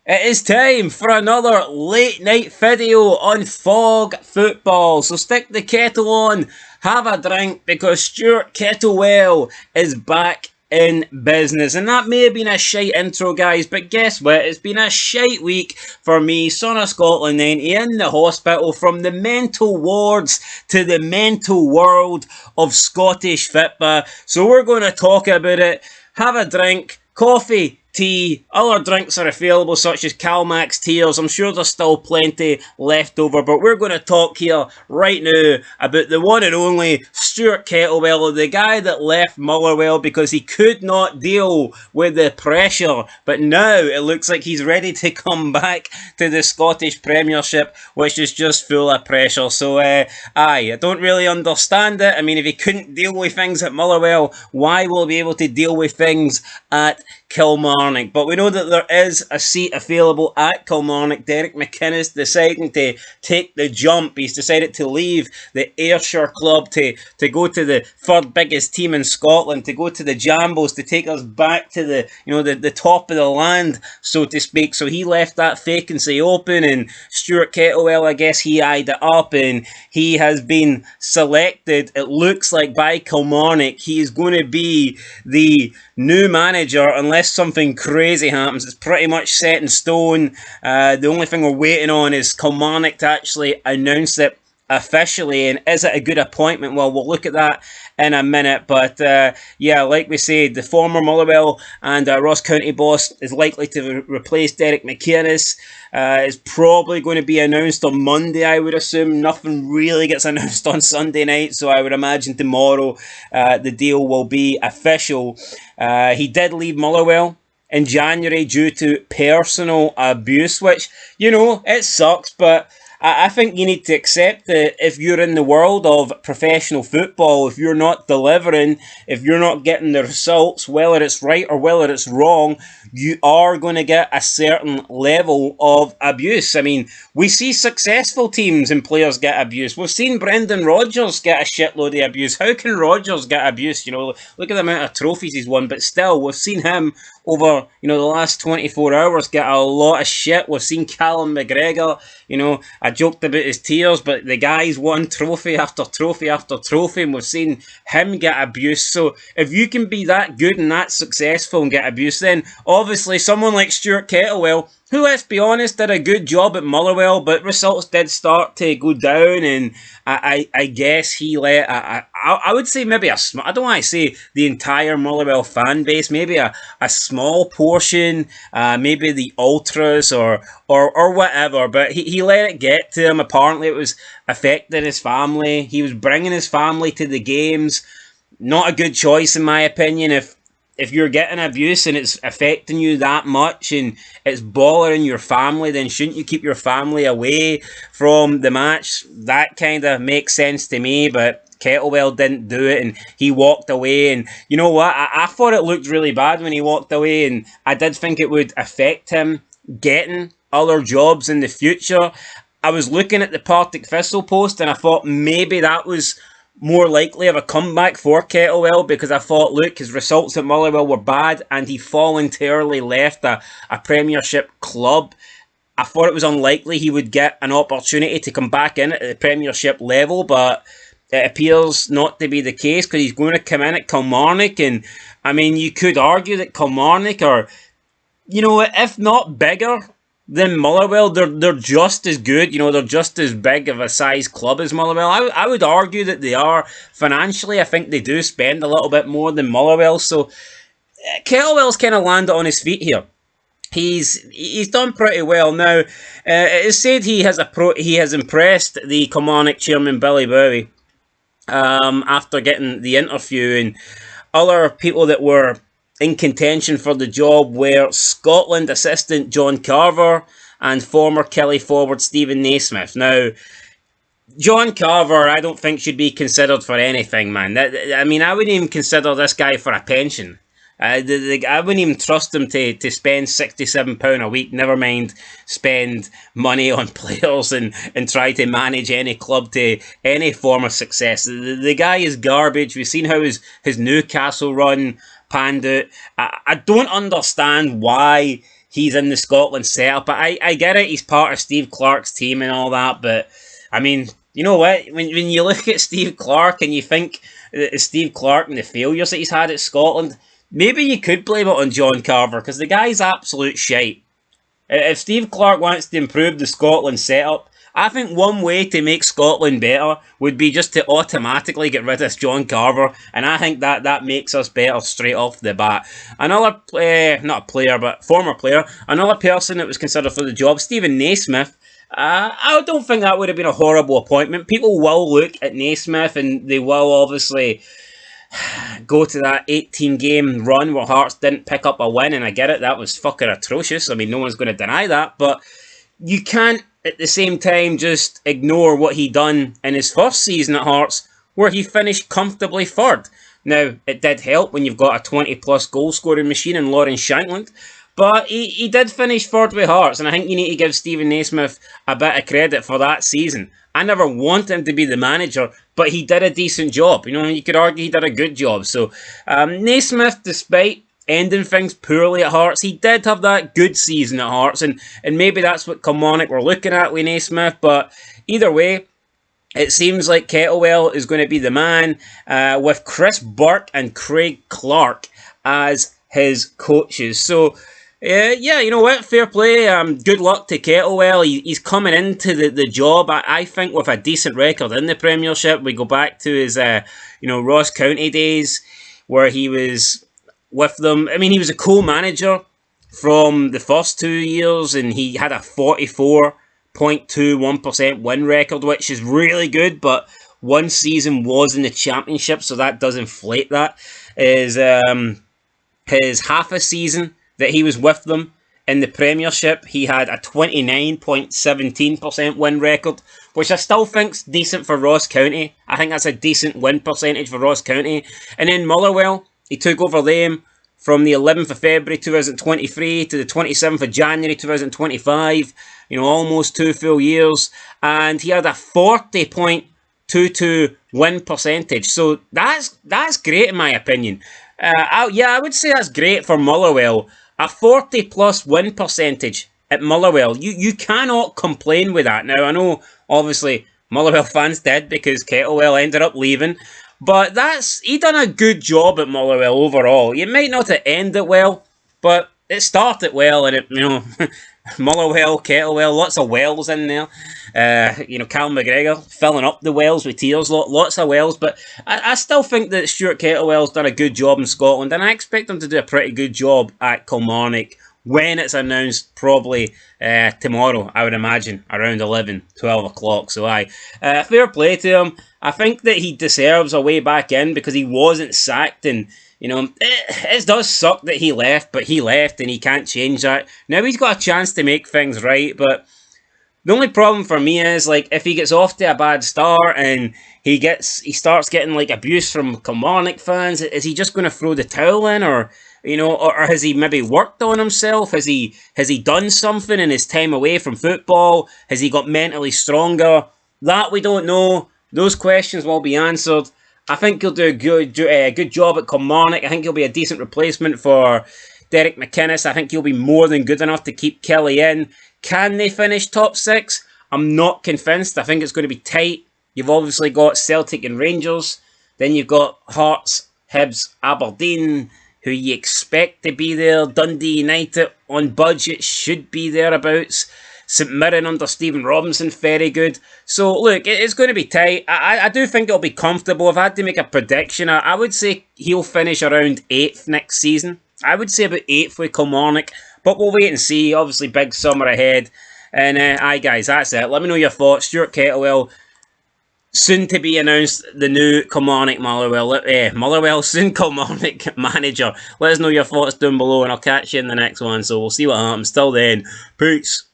It is time for another late night video on Fog Football. So stick the kettle on, have a drink, because Stuart Kettlewell is back in business. And that may have been a shite intro, guys, but guess what? It's been a shite week for me, son of Scotland 90, in the hospital, from the mental wards to the mental world of Scottish football. So we're going to talk about it, have a drink, coffee, tea, other drinks are available such as KILMARNOCK tears. I'm sure there's still plenty left over, but we're going to talk here right now about the one and only Stuart Kettlewell, the guy that left Motherwell because he could not deal with the pressure, but now it looks like he's ready to come back to the Scottish Premiership, which is just full of pressure. So I don't really understand it. I mean, if he couldn't deal with things at Motherwell, why will he be able to deal with things at Kilmarnock? But we know that there is a seat available at Kilmarnock. Derek McInnes deciding to take the jump. He's decided to leave the Ayrshire club to go to the third biggest team in Scotland, to go to the Jambos, to take us back to the top of the land, so to speak. So he left that vacancy open, and Stuart Kettlewell, I guess he eyed it up, and he has been selected, it looks like, by Kilmarnock. He is going to be the new manager unless something crazy happens. It's pretty much set in stone. The only thing we're waiting on is Kilmarnock to actually announce it officially, and is it a good appointment? Well, we'll look at that in a minute, but yeah, like we said, the former Motherwell and Ross County boss is likely to replace Derek McInnes. It's probably going to be announced on Monday, I would assume. Nothing really gets announced on Sunday night, so I would imagine tomorrow the deal will be official. He did leave Motherwell in January due to personal abuse, which, you know, it sucks, but I think you need to accept that if you're in the world of professional football, if you're not delivering, if you're not getting the results, whether it's right or whether it's wrong, you are going to get a certain level of abuse. I mean, we see successful teams and players get abuse. We've seen Brendan Rodgers get a shitload of abuse. How can Rodgers get abuse? You know, look at the amount of trophies he's won, but still, we've seen him over, the last 24 hours get a lot of shit. We've seen Callum McGregor, I joked about his tears, but the guy's won trophy after trophy after trophy, and we've seen him get abused. So if you can be that good and that successful and get abused, then obviously someone like Stuart Kettlewell, who, let's be honest, did a good job at Motherwell, but results did start to go down, and I guess he let, I would say maybe I don't want to say the entire Motherwell fan base, maybe a small portion, maybe the ultras or whatever, but he let it get to him. Apparently it was affecting his family. He was bringing his family to the games. Not a good choice, in my opinion. If you're getting abuse and it's affecting you that much and it's bothering your family, then shouldn't you keep your family away from the match? That kind of makes sense to me, but Kettlewell didn't do it, and he walked away. And you know what? I thought it looked really bad when he walked away, and I did think it would affect him getting other jobs in the future. I was looking at the Partick Thistle post, and I thought maybe that was more likely of a comeback for Kettlewell, because I thought, look, his results at Motherwell were bad and he voluntarily left a Premiership club. I thought it was unlikely he would get an opportunity to come back in at the Premiership level, but it appears not to be the case, because he's going to come in at Kilmarnock. And I mean, you could argue that Kilmarnock are, if not bigger than Motherwell, they're just as good. They're just as big of a size club as Motherwell. I would argue that they are. Financially, I think they do spend a little bit more than Motherwell. So Kettlewell's kind of landed on his feet here. He's done pretty well now. It is said he has impressed the Kilmarnock chairman Billy Bowie after getting the interview, and other people that were in contention for the job were Scotland assistant John Carver and former Killie forward Stephen Naismith. Now, John Carver, I don't think should be considered for anything, man. I wouldn't even consider this guy for a pension. I wouldn't even trust him to spend £67 a week, never mind spend money on players and try to manage any club to any form of success. The guy is garbage. We've seen how his Newcastle run panned out. I don't understand why he's in the Scotland setup. But I get it, he's part of Steve Clarke's team and all that, but I mean, you know what? When you look at Steve Clarke and you think Steve Clarke and the failures that he's had at Scotland, maybe you could blame it on John Carver, because the guy's absolute shite. If Steve Clarke wants to improve the Scotland setup, I think one way to make Scotland better would be just to automatically get rid of John Carver, and I think that makes us better straight off the bat. Another, not a player, but former player, another person that was considered for the job, Stephen Naismith. I don't think that would have been a horrible appointment. People will look at Naismith and they will obviously go to that 18-game run where Hearts didn't pick up a win, and I get it, that was fucking atrocious. I mean, no one's going to deny that, but you can't at the same time just ignore what he done in his first season at Hearts, where he finished comfortably third. Now, it did help when you've got a 20-plus goal-scoring machine in Lawrence Shankland, but he did finish third with Hearts, and I think you need to give Stephen Naismith a bit of credit for that season. I never want him to be the manager, but he did a decent job. You know, you could argue he did a good job. So, Naismith, despite ending things poorly at Hearts, he did have that good season at Hearts, and maybe that's what Kilmarnock were looking at with Naismith, but either way, it seems like Kettlewell is going to be the man, with Chris Burke and Craig Clark as his coaches. So, yeah, you know what? Fair play. Good luck to Kettlewell. He's coming into the job, I think, with a decent record in the Premiership. We go back to his, Ross County days where he was with them. I mean, he was a co-manager from the first 2 years, and he had a 44.21% win record, which is really good, but one season was in the Championship, so that does inflate that. His half a season that he was with them in the Premiership, he had a 29.17% win record, which I still think's decent for Ross County. I think that's a decent win percentage for Ross County. And then Motherwell, he took over them from the 11th of February 2023 to the 27th of January 2025. Almost 2 full years. And he had a 40.22 win percentage. So that's great in my opinion. I would say that's great for Motherwell. A 40-plus win percentage at Motherwell. You cannot complain with that. Now, I know, obviously, Motherwell fans did because Kettlewell ended up leaving. But he done a good job at Motherwell overall. You might not have ended well, but it started well, and Motherwell, Kettlewell, lots of wells in there. Cal McGregor filling up the wells with tears, lots of wells. But I still think that Stuart Kettlewell's done a good job in Scotland, and I expect him to do a pretty good job at Kilmarnock when it's announced, probably tomorrow, I would imagine, around 11, 12 o'clock. So fair play to him. I think that he deserves a way back in because he wasn't sacked, and it does suck that he left, but he left and he can't change that. Now he's got a chance to make things right, but the only problem for me is, if he gets off to a bad start and he starts getting abuse from Kilmarnock fans, is he just going to throw the towel in, or has he maybe worked on himself? Has he done something in his time away from football? Has he got mentally stronger? That we don't know. Those questions will be answered. I think he'll do a good job at Kilmarnock. I think he'll be a decent replacement for Derek McInnes. I think he'll be more than good enough to keep Kelly in. Can they finish top 6? I'm not convinced. I think it's going to be tight. You've obviously got Celtic and Rangers. Then you've got Hearts, Hibs, Aberdeen, who you expect to be there. Dundee United on budget should be thereabouts. St Mirren under Stephen Robinson, very good. So, look, it's going to be tight. I do think it'll be comfortable. If I had to make a prediction, I would say he'll finish around 8th next season. I would say about 8th with Kilmarnock. But we'll wait and see. Obviously, big summer ahead. And, guys, that's it. Let me know your thoughts. Stuart Kettlewell, soon to be announced the new Kilmarnock Motherwell, soon Kilmarnock manager. Let us know your thoughts down below, and I'll catch you in the next one. So we'll see what happens. Till then, peace.